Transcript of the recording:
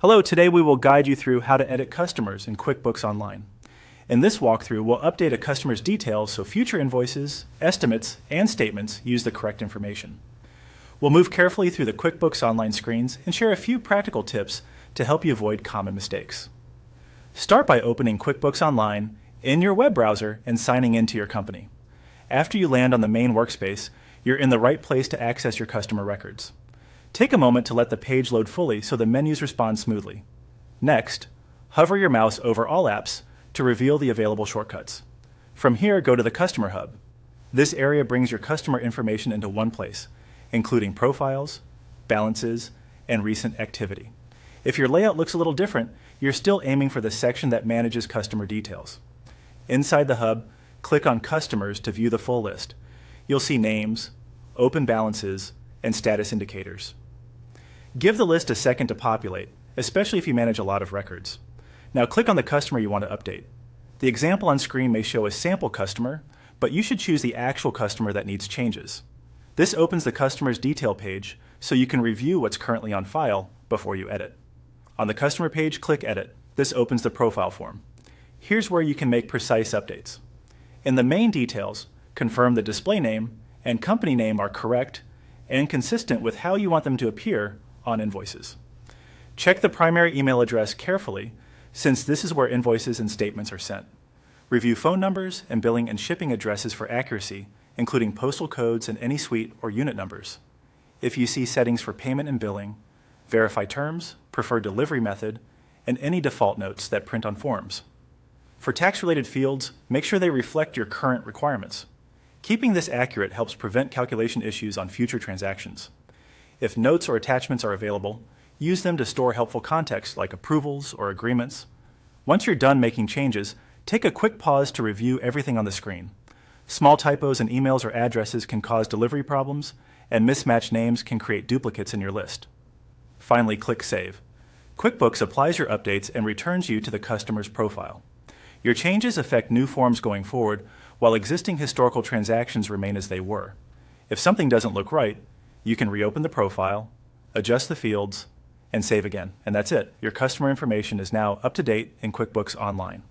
Hello, today we will guide you through how to edit customers in QuickBooks Online. In this walkthrough, we'll update a customer's details so future invoices, estimates, and statements use the correct information. We'll move carefully through the QuickBooks Online screens and share a few practical tips to help you avoid common mistakes. Start by opening QuickBooks Online in your web browser and signing into your company. After you land on the main workspace, you're in the right place to access your customer records. Take a moment to let the page load fully so the menus respond smoothly. Next, hover your mouse over all apps to reveal the available shortcuts. From here, go to the Customer Hub. This area brings your customer information into one place, including profiles, balances, and recent activity. If your layout looks a little different, you're still aiming for the section that manages customer details. Inside the hub, click on Customers to view the full list. You'll see names, open balances, and status indicators. Give the list a second to populate, especially if you manage a lot of records. Now click on the customer you want to update. The example on screen may show a sample customer, but you should choose the actual customer that needs changes. This opens the customer's detail page so you can review what's currently on file before you edit. On the customer page, click Edit. This opens the profile form. Here's where you can make precise updates. In the main details, confirm the display name and company name are correct and consistent with how you want them to appear on invoices. Check the primary email address carefully, since this is where invoices and statements are sent. Review phone numbers and billing and shipping addresses for accuracy, including postal codes and any suite or unit numbers. If you see settings for payment and billing, verify terms, preferred delivery method, and any default notes that print on forms. For tax-related fields, make sure they reflect your current requirements. Keeping this accurate helps prevent calculation issues on future transactions. If notes or attachments are available, use them to store helpful context like approvals or agreements. Once you're done making changes, take a quick pause to review everything on the screen. Small typos in emails or addresses can cause delivery problems, and mismatched names can create duplicates in your list. Finally, click Save. QuickBooks applies your updates and returns you to the customer's profile. Your changes affect new forms going forward, while existing historical transactions remain as they were. If something doesn't look right, you can reopen the profile, adjust the fields, and save again. And that's it. Your customer information is now up to date in QuickBooks Online.